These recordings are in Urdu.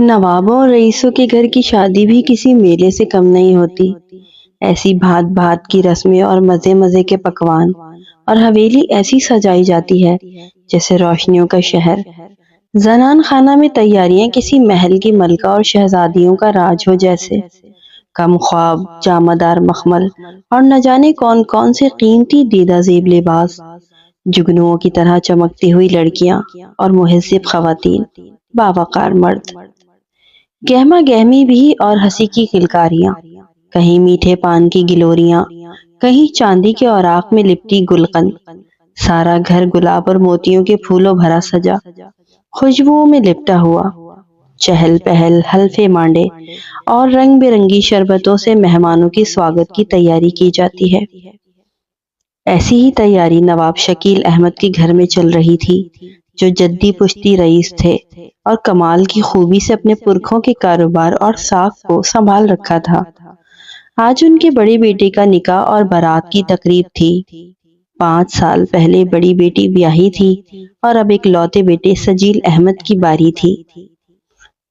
نوابوں اور رئیسوں کے گھر کی شادی بھی کسی میلے سے کم نہیں ہوتی۔ ایسی بھات بھات کی رسمیں اور مزے مزے کے پکوان، اور حویلی ایسی سجائی جاتی ہے جیسے روشنیوں کا شہر۔ زنان خانہ میں تیاریاں کسی محل کی ملکہ اور شہزادیوں کا راج ہو جیسے۔ کم خواب، جامدار مخمل، اور نہ جانے کون کون سے قیمتی دیدہ زیب لباس، جگنوؤں کی طرح چمکتی ہوئی لڑکیاں اور مہذب خواتین، باوقار مرد، گہما گہمی بھی اور ہنسی کی کلکاریاں، کہیں میٹھے پان کی گلوریاں، کہیں چاندی کے اوراق میں لپٹی گلقند، سارا گھر گلاب اور موتیوں کے پھولوں بھرا سجا، خوشبوؤں میں لپٹا ہوا۔ چہل پہل، حلفے مانڈے اور رنگ برنگی شربتوں سے مہمانوں کی سواگت کی تیاری کی جاتی ہے۔ ایسی ہی تیاری نواب شکیل احمد کے گھر میں چل رہی تھی، جو جدی پشتی رئیس تھے اور کمال کی خوبی سے اپنے پرکھوں کے کاروبار اور ساکھ کو سنبھال رکھا تھا۔ آج ان کے بڑے بیٹے کا نکاح اور بارات کی تقریب تھی۔ 5 سال پہلے بڑی بیٹی بیاہی تھی اور اب ایک لوتے بیٹے سجیل احمد کی باری تھی۔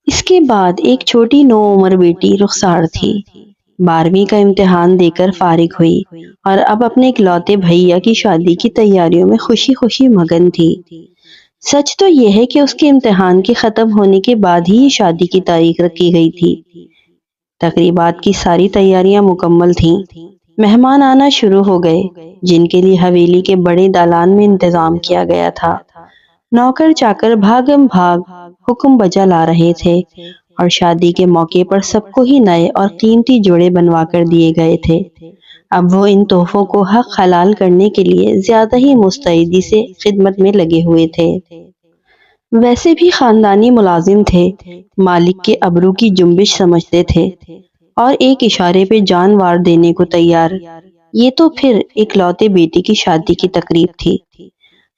اس کے بعد ایک چھوٹی نوعمر بیٹی رخسار تھی۔ 12ویں کا امتحان دے کر فارغ ہوئی اور اب اپنے اکلوتے بھیا کی شادی کی تیاریوں میں خوشی خوشی مگن تھی۔ سچ تو یہ ہے کہ اس کے امتحان کے ختم ہونے کے بعد ہی شادی کی تاریخ رکھی گئی تھی۔ تقریبات کی ساری تیاریاں مکمل تھیں۔ مہمان آنا شروع ہو گئے، جن کے لیے حویلی کے بڑے دالان میں انتظام کیا گیا تھا۔ نوکر چاکر بھاگم بھاگ حکم بجا لا رہے تھے اور شادی کے موقع پر سب کو ہی نئے اور قیمتی جوڑے بنوا کر دیے گئے تھے۔ اب وہ ان تحفوں کو حق حلال کرنے کے لیے زیادہ ہی مستعدی سے خدمت میں لگے ہوئے تھے۔ ویسے بھی خاندانی ملازم تھے، مالک کے ابرو کی جنبش سمجھتے تھے اور ایک اشارے پہ جان وار دینے کو تیار۔ یہ تو پھر اکلوتے بیٹی کی شادی کی تقریب تھی۔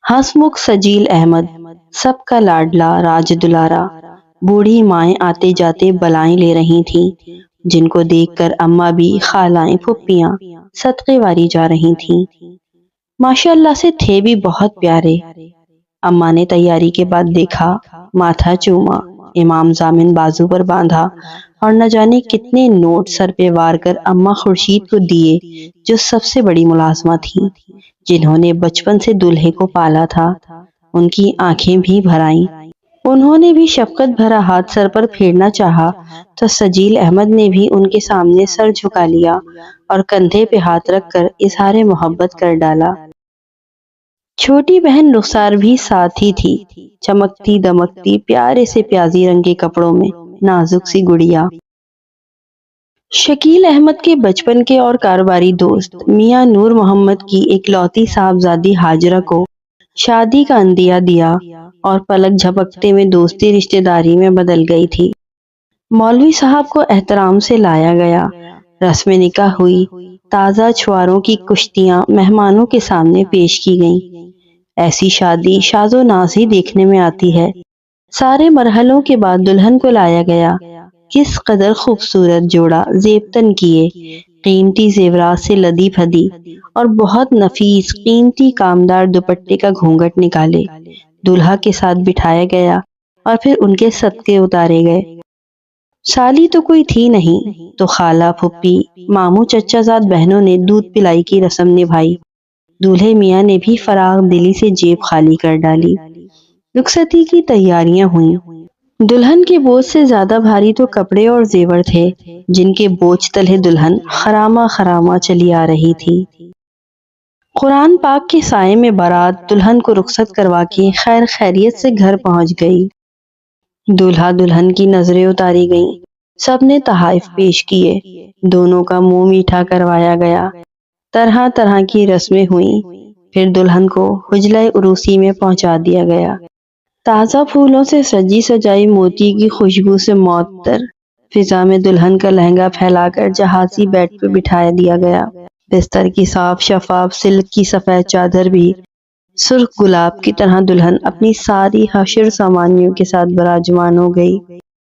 ہنسمکھ سجیل احمد، سب کا لاڈلا راج دلارا، بوڑھی مائیں آتے جاتے بلائیں لے رہی تھیں، جن کو دیکھ کر اماں بھی، خالائیں، پھپھیاں صدقے واری جا رہی تھیں۔ ماشاءاللہ سے تھے بھی بہت پیارے۔ اماں نے تیاری کے بعد دیکھا، ماتھا چوما، امام ضامن بازو پر باندھا اور نہ جانے کتنے نوٹ سر پہ وار کر اماں خورشید کو دیے، جو سب سے بڑی ملازمہ تھیں، جنہوں نے بچپن سے دولہے کو پالا تھا۔ ان کی آنکھیں بھی بھر آئیں۔ انہوں نے بھی شفقت بھرا ہاتھ سر پر پھیرنا چاہا تو سجیل احمد نے بھی ان کے سامنے سر جھکا لیا اور کندھے پہ ہاتھ رکھ کر اظہار محبت کر ڈالا۔ چھوٹی بہن رخسار بھی ساتھ ہی تھی، چمکتی دمکتی پیارے سے پیازی رنگ کے کپڑوں میں، نازک سی گڑیا۔ شکیل احمد کے بچپن کے اور کاروباری دوست میاں نور محمد کی اکلوتی صاحبزادی ہاجرہ کو شادی کا اندیہ دیا اور پلک جھپکتے میں دوستی رشتہ داری میں بدل گئی تھی۔ مولوی صاحب کو احترام سے لایا گیا، رسم نکاح ہوئی، تازہ چھواروں کی کشتیاں مہمانوں کے سامنے پیش کی گئیں۔ ایسی شادی شاز و ناز ہی دیکھنے میں آتی ہے۔ سارے مرحلوں کے بعد دلہن کو لایا گیا۔ کس قدر خوبصورت جوڑا زیب تن کیے، قیمتی زیورات سے لدی پھدی اور بہت نفیس قیمتی کامدار دوپٹے کا گھونگھٹ نکالے دولہا کے ساتھ بٹھایا گیا اور پھر ان کے صدقے اتارے گئے۔ سالی تو کوئی تھی نہیں تو خالہ، پھپھی، ماموں، چچا زاد بہنوں نے دودھ پلائی کی رسم نبھائی۔ دولہے میاں نے بھی فراغ دلی سے جیب خالی کر ڈالی۔ رخصتی کی تیاریاں ہوئیں۔ دلہن کے بوجھ سے زیادہ بھاری تو کپڑے اور زیور تھے، جن کے بوجھ تلے دلہن خراما خراما چلی آ رہی تھی۔ قرآن پاک کے سائے میں بارات دلہن کو رخصت کروا کے خیر خیریت سے گھر پہنچ گئی۔ دولہا دلہن کی نظریں اتاری گئیں، سب نے تحائف پیش کیے، دونوں کا منہ میٹھا کروایا گیا، طرح طرح کی رسمیں ہوئیں۔ پھر دلہن کو حجلہ عروسی میں پہنچا دیا گیا۔ تازہ پھولوں سے سجی سجائی موتی کی خوشبو سے معطر فضا میں دلہن کا لہنگا پھیلا کر جہازی بیڈ پہ بٹھا دیا گیا۔ بستر کی صاف شفاف سلک کی سفید چادر بھی سرخ گلاب کی طرح دلہن اپنی ساری حشر سامانیوں کے ساتھ براجمان ہو گئی۔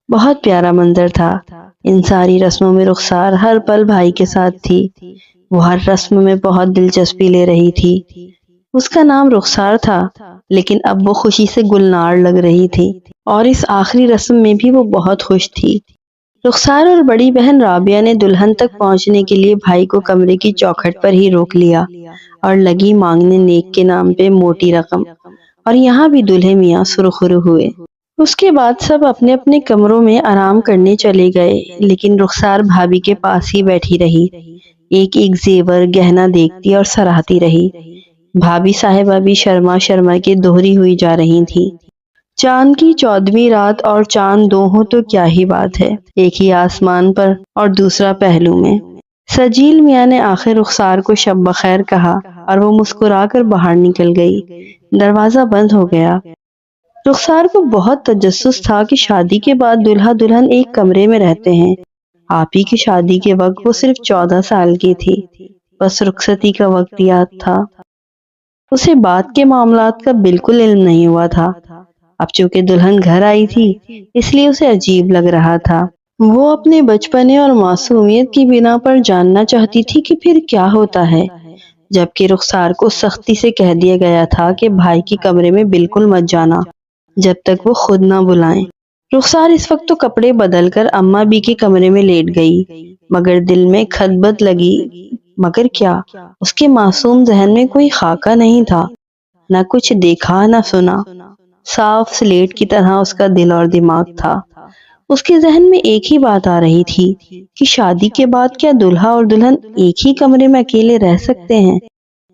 بہت پیارا منظر تھا۔ ان ساری رسموں میں رخسار ہر پل بھائی کے ساتھ تھی۔ وہ ہر رسم میں بہت دلچسپی لے رہی تھی۔ اس کا نام رخسار تھا، لیکن اب وہ خوشی سے گلنار لگ رہی تھی، اور اس آخری رسم میں بھی وہ بہت خوش تھی۔ رخسار اور بڑی بہن رابعہ نے دلہن تک پہنچنے کے لیے بھائی کو کمرے کی چوکھٹ پر ہی روک لیا اور لگی مانگنے نیک کے نام پہ موٹی رقم، اور یہاں بھی دولہے میاں سرخرو ہوئے۔ اس کے بعد سب اپنے اپنے کمروں میں آرام کرنے چلے گئے، لیکن رخسار بھابھی کے پاس ہی بیٹھی رہی، ایک ایک زیور گہنا دیکھتی اور سراہتی رہی۔ بھابھی صاحبہ بھی شرما شرما کے دوہری ہوئی جا رہی تھی۔ چاند کی 14ویں رات اور چاند دو ہوں تو کیا ہی بات ہے، ایک ہی آسمان پر اور دوسرا پہلو میں۔ سجیل میاں نے آخر رخسار کو شب بخیر کہا اور وہ مسکرا کر باہر نکل گئی۔ دروازہ بند ہو گیا۔ رخسار کو بہت تجسس تھا کہ شادی کے بعد دلہا دلہن ایک کمرے میں رہتے ہیں۔ آپ ہی کی شادی کے وقت وہ صرف 14 سال کی تھی، بس رخصتی کا وقت یاد تھا۔ اسے بعد کے معاملات کا بالکل علم نہیں ہوا تھا۔ اب چونکہ دلہن گھر آئی تھی، اس لیے اسے عجیب لگ رہا تھا۔ وہ اپنے بچپنے اور معصومیت کی بنا پر جاننا چاہتی تھی کہ پھر کیا ہوتا ہے، جبکہ رخسار کو سختی سے کہہ دیا گیا تھا کہ بھائی کے کمرے میں بالکل مت جانا جب تک وہ خود نہ بلائیں۔ رخسار اس وقت تو کپڑے بدل کر اماں بی کے کمرے میں لیٹ گئی، مگر دل میں خطبت لگی۔ مگر کیا اس کے معصوم ذہن میں کوئی خاکہ نہیں تھا؟ نہ کچھ دیکھا نہ سنا، صاف سلیٹ کی طرح اس کا دل اور دماغ تھا۔ اس کے ذہن میں ایک ہی بات آ رہی تھی کہ شادی کے بعد کیا دلہا اور دلہن ایک ہی کمرے میں اکیلے رہ سکتے ہیں؟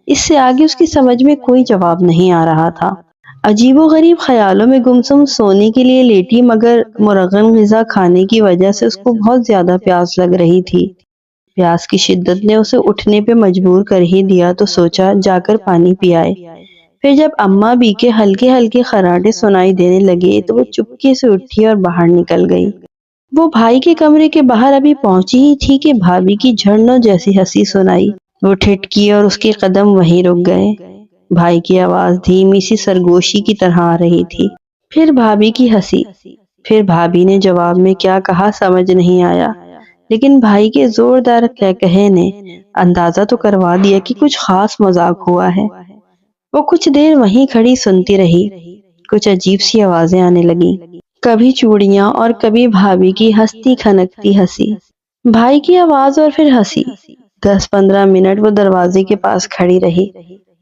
اس سے آگے اس کی سمجھ میں کوئی جواب نہیں آ رہا تھا۔ عجیب و غریب خیالوں میں گمسم سونے کے لیے لیٹی، مگر مرغن غذا کھانے کی وجہ سے اس کو بہت زیادہ پیاس لگ رہی تھی۔ پیاس کی شدت نے اسے اٹھنے پہ مجبور کر ہی دیا تو سوچا جا کر پانی پی آئے۔ پھر جب اماں بی کے ہلکے ہلکے خراٹے سنائی دینے لگے تو وہ چپکے سے اٹھی اور باہر نکل گئی۔ وہ بھائی کے کمرے کے باہر ابھی پہنچی ہی تھی کہ بھابھی کی جھڑنوں جیسی ہنسی سنائی۔ وہ ٹھٹکی اور اس کے قدم وہیں رک گئے۔ بھائی کی آواز دھیمی سی سرگوشی کی طرح آ رہی تھی، پھر بھابھی کی ہنسی، پھر بھابھی نے جواب میں کیا کہا سمجھ نہیں آیا، لیکن بھائی کے زوردار قہقہے نے اندازہ تو کروا دیا کہ کچھ خاص مذاق ہوا ہے۔ وہ کچھ دیر وہیں کھڑی سنتی رہی۔ کچھ عجیب سی آوازیں آنے لگیں، کبھی چوڑیاں اور کبھی بھابھی کی ہنستی کھنکتی ہنسی، بھائی کی آواز اور پھر ہنسی۔ 10-15 منٹ وہ دروازے کے پاس کھڑی رہی،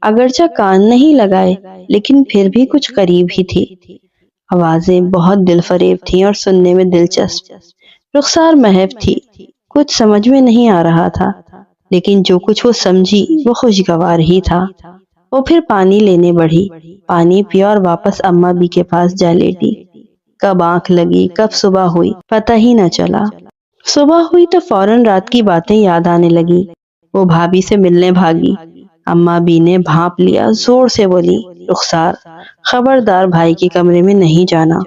اگرچہ کان نہیں لگائے لیکن پھر بھی کچھ قریب ہی تھی۔ آوازیں بہت دل فریب تھیں اور سننے میں دلچسپ۔ رخسار محب تھی، کچھ سمجھ میں نہیں آ رہا تھا، لیکن جو کچھ وہ سمجھی وہ خوشگوار ہی تھا۔ وہ پھر پانی لینے بڑھی، پانی پیا اور واپس اماں بی کے پاس جا لیٹی۔ کب آنکھ لگی کب صبح ہوئی پتہ ہی نہ چلا۔ صبح ہوئی تو فوراً رات کی باتیں یاد آنے لگی۔ وہ بھابھی سے ملنے بھاگی۔ اماں بی نے بھانپ لیا، زور سے بولی، رخسار خبردار بھائی کے کمرے میں نہیں جانا،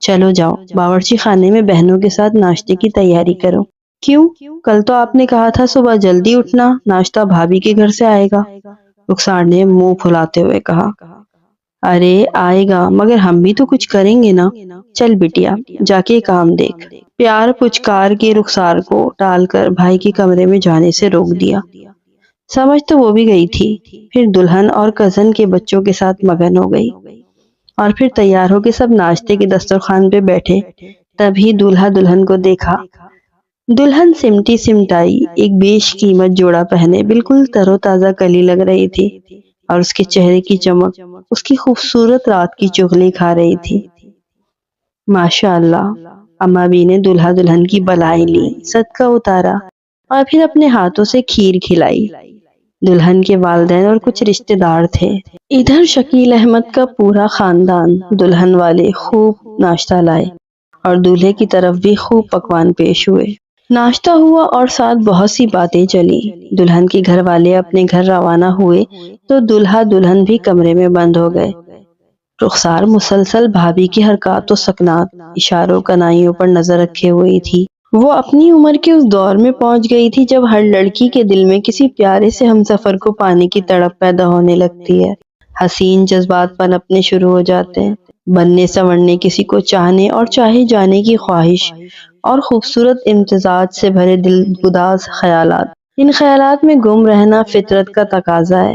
چلو جاؤ باورچی خانے میں بہنوں کے ساتھ ناشتے کی تیاری کرو۔ کیوں؟ کل تو آپ نے کہا تھا صبح جلدی اٹھنا، ناشتہ بھابھی کے گھر سے آئے گا۔ رخسار نے منہ پھلاتے ہوئے کہا، ارے آئے گا مگر ہم بھی تو کچھ کریں گے نا، چل بٹیا جا کے کام دیکھ۔ پیار پچکار کے رخسار کو ٹال کر بھائی کے کمرے میں جانے سے روک دیا۔ سمجھ تو وہ بھی گئی تھی، پھر دلہن اور کزن کے بچوں کے ساتھ مگن ہو گئی، اور پھر تیار ہو کے سب ناشتے کے دسترخوان پہ بیٹھے، تبھی دولہا دلہن کو دیکھا۔ دلہن سمٹی سمٹائی ایک بیش قیمت جوڑا پہنے بالکل تر و تازہ کلی لگ رہی تھی، اور اس کے چہرے کی چمک اس کی خوبصورت رات کی چغلی کھا رہی تھی۔ ماشاء اللہ، اماں بی نے دلہا دلہن کی بلائیں لی، صدقہ اتارا، اور پھر اپنے ہاتھوں سے کھیر کھلائی۔ دلہن کے والدین اور کچھ رشتہ دار تھے۔ ادھر شکیل احمد کا پورا خاندان، دلہن والے خوب ناشتہ لائے اور دولہے کی طرف بھی خوب پکوان پیش ہوئے۔ ناشتہ ہوا اور ساتھ بہت سی باتیں چلی۔ دلہن کے گھر والے اپنے گھر روانہ ہوئے تو دلہا دلہن بھی کمرے میں بند ہو گئے۔ رخسار مسلسل بھابھی کی حرکات و سکنات، اشاروں کنائیوں پر نظر رکھے ہوئی تھی۔ وہ اپنی عمر کے اس دور میں پہنچ گئی تھی جب ہر لڑکی کے دل میں کسی پیارے سے ہمسفر کو پانے کی تڑپ پیدا ہونے لگتی ہے۔ حسین جذبات پنپنے شروع ہو جاتے ہیں، بننے سنورنے کسی کو چاہنے اور چاہے جانے کی خواہش، اور خوبصورت امتزاج سے بھرے دل گداز خیالات۔ ان خیالات میں گم رہنا فطرت کا تقاضا ہے۔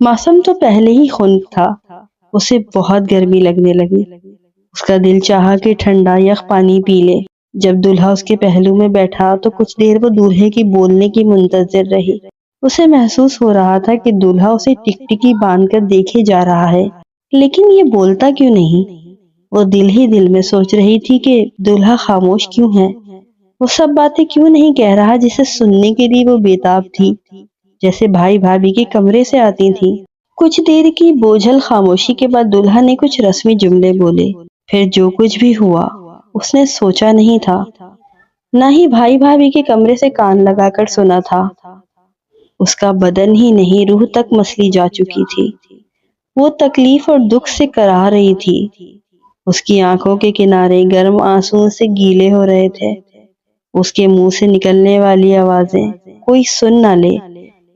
موسم تو پہلے ہی خنک تھا، اسے بہت گرمی لگنے لگی۔ اس کا دل چاہا کہ ٹھنڈا یخ پانی پی لے۔ جب دولہا اس کے پہلو میں بیٹھا تو کچھ دیر وہ دولہے کی بولنے کی منتظر رہی۔ اسے محسوس ہو رہا تھا کہ دولہا اسے ٹکٹکی باندھ کر دیکھے جا رہا ہے، لیکن یہ بولتا کیوں نہیں؟ وہ دل ہی دل میں سوچ رہی تھی کہ دولہا خاموش کیوں ہے؟ وہ سب باتیں کیوں نہیں کہہ رہا جسے سننے کے لیے وہ بےتاب تھی، جیسے بھائی بھابھی کے کمرے سے آتی تھی۔ کچھ دیر کی بوجھل خاموشی کے بعد دولہا نے کچھ رسمی جملے بولے۔ پھر جو کچھ بھی ہوا اس نے سوچا نہیں تھا، نہ ہی بھائی بھابھی کے کمرے سے کان لگا کر سنا تھا۔ اس کا بدن ہی نہیں، روح تک مسلی جا چکی تھی۔ وہ تکلیف اور دکھ سے کراہ رہی تھی۔ اس کی آنکھوں کے کنارے گرم آنسوؤں سے گیلے ہو رہے تھے۔ اس کے منہ سے نکلنے والی آوازیں کوئی سن نہ لے،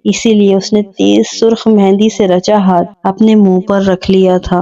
اسی لیے اس نے تیز سرخ مہندی سے رچا ہاتھ اپنے منہ پر رکھ لیا تھا۔